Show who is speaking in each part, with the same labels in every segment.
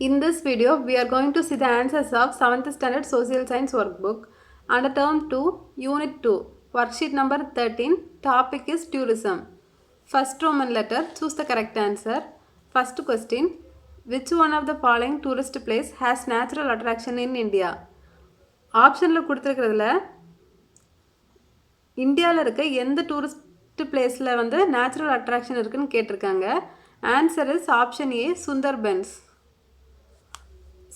Speaker 1: In this video, we are going to see the answers of 7th Standard Social Science Workbook under Term 2, Unit 2, Worksheet number 13, topic is tourism. First Roman letter, choose the correct answer. First question, which one of the following tourist place has natural attraction in India? ஆப்ஷனில் கொடுத்துருக்கிறதுல இந்தியாவில் இருக்க எந்த tourist பிளேஸில் வந்து natural attraction இருக்குதுன்னு கேட்டிருக்காங்க. Answer is option A, Sundarbans.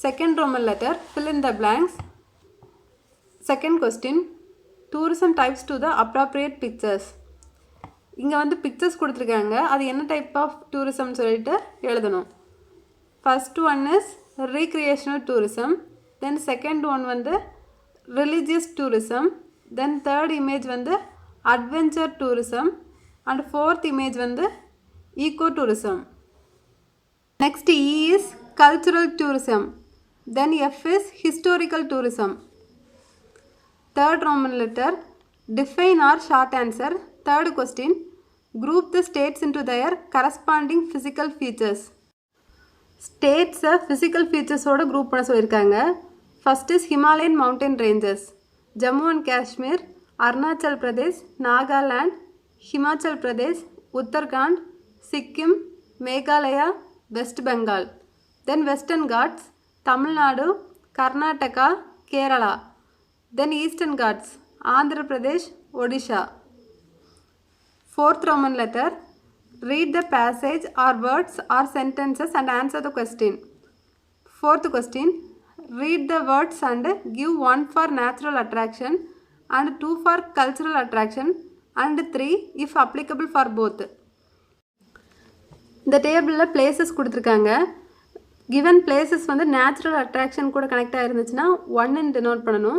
Speaker 1: Second Roman letter, fill in the blanks. Second question, tourism types to the appropriate pictures. இங்கே வந்து பிக்சர்ஸ் கொடுத்துருக்காங்க, அது என்ன டைப் ஆஃப் டூரிசம் சொல்லிட்டு எழுதணும். First one is recreational tourism, then second one வந்து religious tourism, then third image வந்து adventure tourism and fourth image வந்து eco tourism. Next E is cultural tourism, then F is historical tourism. Third Roman letter, define or short answer. Third question, group the states into their corresponding physical features. States physical features ஓட group பண்ண சொல்லியிருக்காங்க. First is Himalayan mountain ranges, Jammu and Kashmir, Arunachal Pradesh, Nagaland, Himachal Pradesh, Uttarakhand, Sikkim, Meghalaya, West Bengal. Then Western Ghats, Tamil Nadu, Karnataka, Kerala. Then Eastern Ghats, Andhra Pradesh, Odisha. Fourth Roman letter, read the passage or words or sentences and answer the question. Fourth question, read the words and give 1 for natural attraction and 2 for cultural attraction and 3 if applicable for both. இந்த டேபிளில் places கொடுத்துருக்காங்க. Given places வந்து natural attraction கூட connect ஆகிருந்துச்சுன்னா 1ன்னு denote பண்ணணும்.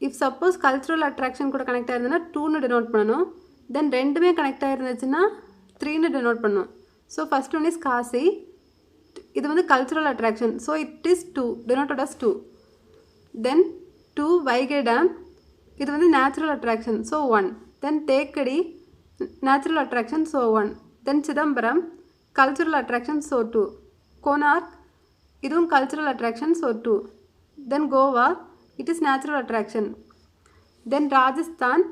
Speaker 1: If suppose cultural attraction கூட connect ஆகிருந்துன்னா 2ன்னு டினோட் பண்ணணும். தென் ரெண்டுமே கனெக்ட் ஆகிருந்துச்சுன்னா 3ன்னு டினோட் பண்ணணும். So first one is Kashi, இது வந்து cultural attraction, so it is 2, denoted as 2. Then 2 Vaigai dam, இது வந்து natural attraction, so 1. Then Thekkady, natural attraction, so 1. Then Chidambaram, cultural attraction, so 2. Konark, இதுவும் cultural attraction, so 2. Then Goa, it is natural attraction. Then Rajasthan,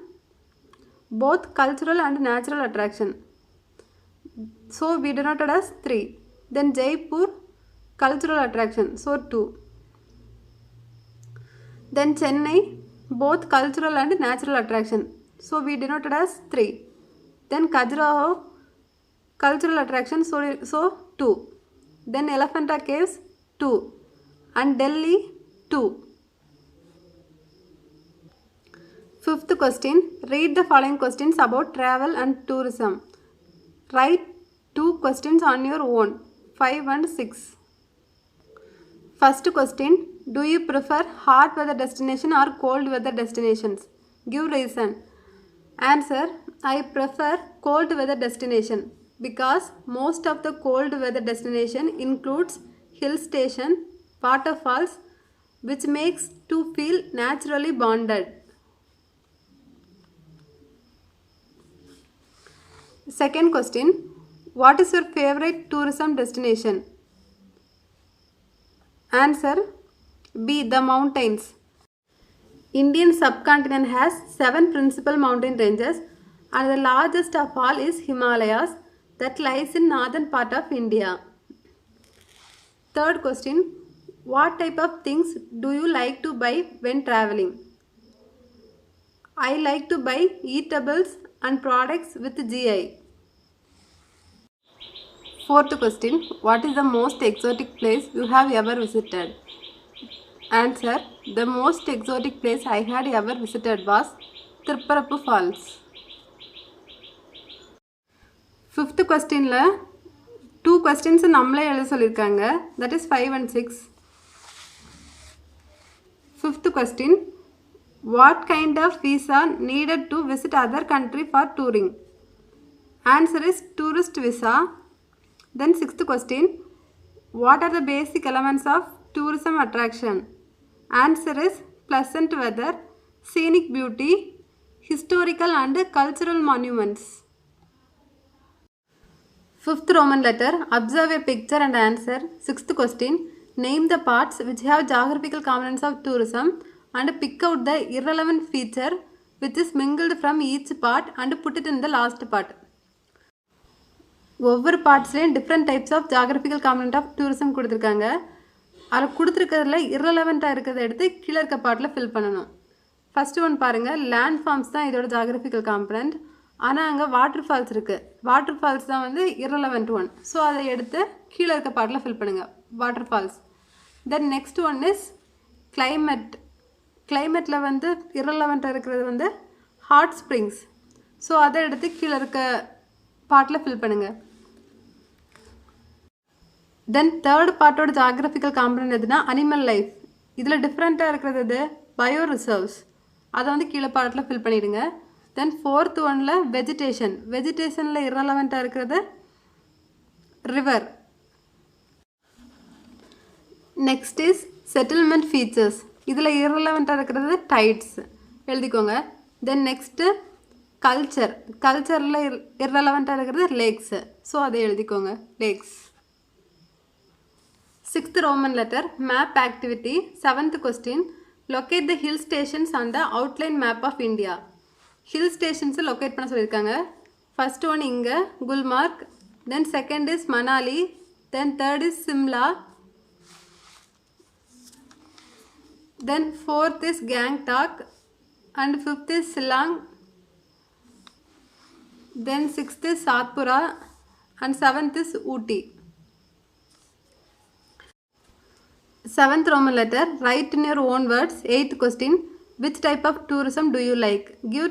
Speaker 1: both cultural and natural attraction, so we denoted as 3. Then Jaipur, cultural attraction, so 2. Then Chennai, both cultural and natural attraction, so we denoted as 3. Then Khajuraho, cultural attraction, so 2. Then Elephanta Caves, 2. And Delhi, 2. Fifth question, read the following questions about travel and tourism. Write 2 questions on your own, 5 and 6. First question, do you prefer hot weather destination or cold weather destinations? Give reason. Answer, I prefer cold weather destination because most of the cold weather destination includes hill station, waterfalls, which makes to feel naturally bonded. Second question, what is your favorite tourism destination? Answer, B, the mountains. Indian subcontinent has 7 principal mountain ranges and the largest of all is Himalayas that lies in northern part of India. Third question, what type of things do you like to buy when traveling? I like to buy eatables and products with GI. Fourth question, what is the most exotic place you have ever visited? Answer, the most exotic place I had ever visited was Tiruparapu Falls. Fifth questionல 2 questions நம்மளே எழுத சொல்லியிருக்காங்க, that is 5 and 6. Fifth question, what kind of visa needed to visit other country for touring? Answer is tourist visa. Then sixth question, what are the basic elements of tourism attraction? Answer is pleasant weather, scenic beauty, historical and cultural monuments. Fifth Roman letter, observe a picture and answer. Sixth question, Name the parts which have geographical components of tourism and pick out the irrelevant feature which is mingled from each part and put it in the last part. ஒவ்வொரு பார்ட்ஸ்லேயும் different types of geographical component of tourism கொடுத்துருக்காங்க. அதில் கொடுத்துருக்கிறதுல இரலவெண்ட்டாக இருக்கிறத எடுத்து கீழே இருக்க பார்ட்டில் fill பண்ணணும். ஃபஸ்ட்டு ஒன் பாருங்கள், லேண்ட் ஃபார்ம்ஸ் தான் இதோட ஜாகிரபிக்கல் காம்பனண்ட். ஆனால் அங்கே வாட்டர் ஃபால்ஸ் இருக்குது. வாட்டர் ஃபால்ஸ் தான் வந்து இரலவெண்ட் ஒன். ஸோ அதை எடுத்து கீழே இருக்க பார்ட்டில் ஃபில் பண்ணுங்கள், water falls. Then next one is climate. கிளைமேட்டில் வந்து இரலவெண்ட்டாக இருக்கிறது வந்து ஹாட் ஸ்ப்ரிங்ஸ். ஸோ அதை எடுத்து கீழே இருக்க பார்ட்டில் ஃபில் பண்ணுங்கள். தென் தேர்ட் பார்ட்டோட ஜாகிரபிக்கல் காம்பனண்ட் எதுனா அனிமல் லைஃப். இதில் டிஃப்ரெண்ட்டாக இருக்கிறது இது பயோ ரிசர்வ்ஸ். அதை வந்து கீழே பார்ட்டில் ஃபில் பண்ணிவிடுங்க. தென் ஃபோர்த் ஒனில் வெஜிடேஷன். வெஜிடேஷனில் இரலவெண்ட்டாக இருக்கிறது river. Next is settlement features. இதில் இரலவெண்ட்டாக இருக்கிறது டைட்ஸ், எழுதிக்கோங்க. Then next culture. கல்ச்சரில் இரலவெண்ட்டாக இருக்கிறது லேக்ஸு. ஸோ அதை எழுதிக்கோங்க, lakhs. 6th Roman letter, map activity. 7th question, locate the hill stations on the outline map of India. Hill stations locate பண்ண சொல்லியிருக்காங்க. ஃபர்ஸ்ட் ஒன் இங்கே குல்மார்க், தென் second is Manali, then third is Shimla, then fourth is Gangtok and fifth is slang, then sixth is Satpura and seventh is Ooty. 7th Roman letter, write in your own words. 8th question, which type of tourism do you like? Give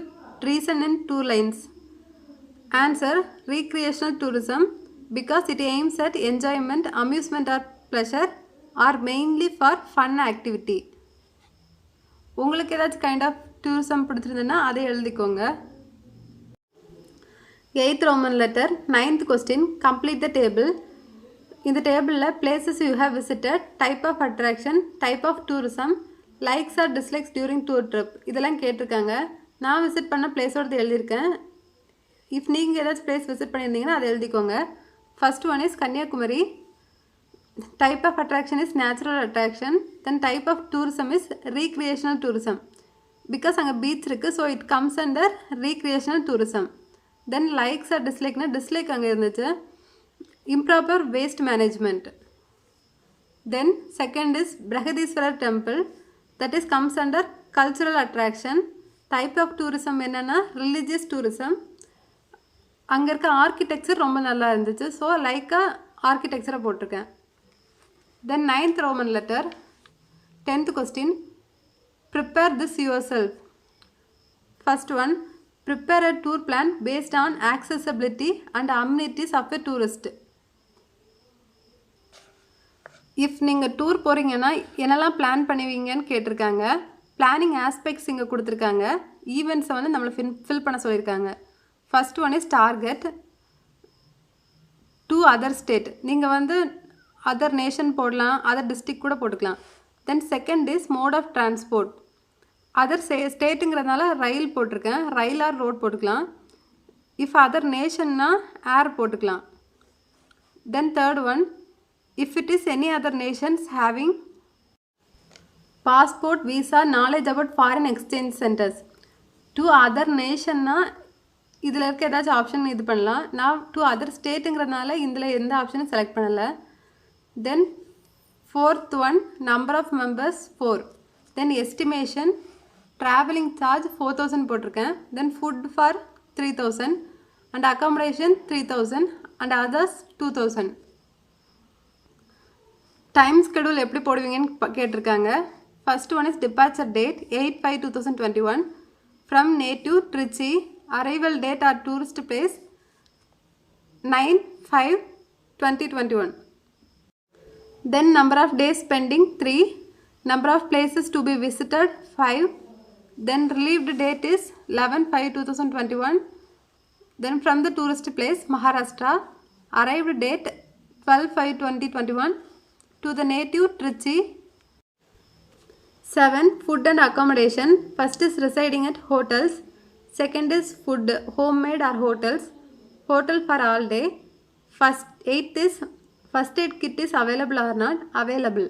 Speaker 1: reason in 2 lines. Answer, recreational tourism because it aims at enjoyment, amusement or pleasure or mainly for fun activity. உங்களுக்கு ஏதாச்சும் kind of tourism பிடிச்சிருந்ததுன்னா அதை எழுதிக்கோங்க. 8th Roman letter, 9th question, complete the table. இந்த டேபிளில் places you have visited, type of attraction, type of tourism, likes or dislikes during tour trip இதெல்லாம் கேட்டிருக்காங்க. நான் விசிட் பண்ண பிளேஸோடு எழுதியிருக்கேன். இஃப் நீங்கள் ஏதாச்சும் பிளேஸ் விசிட் பண்ணியிருந்தீங்கன்னா அதை எழுதிக்கோங்க. First one is Kanyakumari. Type of attraction is natural attraction. Then type of tourism is recreational tourism because அங்கே பீச் இருக்குது. So it comes under recreational tourism. Then likes or டிஸ்லைக்னா டிஸ்லைக் அங்கே இருந்துச்சு, improper waste management. Then second is Brihadiswarar temple, that is comes under cultural attraction. Type of tourism என்னன்னா religious tourism. அங்கே இருக்க architecture ரொம்ப நல்லா இருந்துச்சு, ஸோ லைக்காக ஆர்கிடெக்சரை போட்டிருக்கேன். தென் 9th Roman letter, 10th question, prepare this yourself. First one, prepare a tour plan based on accessibility and amenities of a tourist. If நீங்கள் tour போகிறீங்கன்னா என்னெல்லாம் பிளான் பண்ணுவீங்கன்னு கேட்டிருக்காங்க. பிளானிங் ஆஸ்பெக்ட்ஸ் இங்கே கொடுத்துருக்காங்க. ஈவெண்ட்ஸை வந்து நம்மளை ஃபில் பண்ண சொல்லியிருக்காங்க. First one is target to other state. நீங்கள் வந்து அதர் நேஷன் போடலாம், அதர் டிஸ்ட்ரிக்ட் கூட போட்டுக்கலாம். Then second is mode of transport. Other ஸ்டேட்டுங்கிறதுனால ரயில் போட்டிருக்கேன், ரயில் ஆர் ரோட் போட்டுக்கலாம். இஃப் அதர் நேஷன்னா ஏர் போட்டுக்கலாம். Then third one, if it is any other nations having passport, visa, knowledge about foreign exchange centers. to other nationனா இதில் இருக்க ஏதாச்சும் option இது பண்ணலாம். நான் to other stateங்கிறதுனால இதில் எந்த ஆப்ஷனும் செலக்ட் பண்ணலை. Then fourth one, number of members 4. Then estimation, travelling charge 4000 போட்டிருக்கேன். Then food for 3000 and accommodation 3000 and others 2000. Time schedule எப்படி போடுவீங்கன்னு கேட்டிருக்காங்க. First one is departure date 8/5/2021 from native Trichy. Arrival date or tourist place 9/5/2021. Then number of days spending 3. Number of places to be visited 5. Then relieved date is 11/5/2021. Then from the tourist place Maharashtra. Arrived date 12/5/2021 to the native Trichy. 7. Food and accommodation. First is residing at hotels. Second is food, homemade or hotels. Hotel for all day. First 8th is First aid kit is available or not? Available.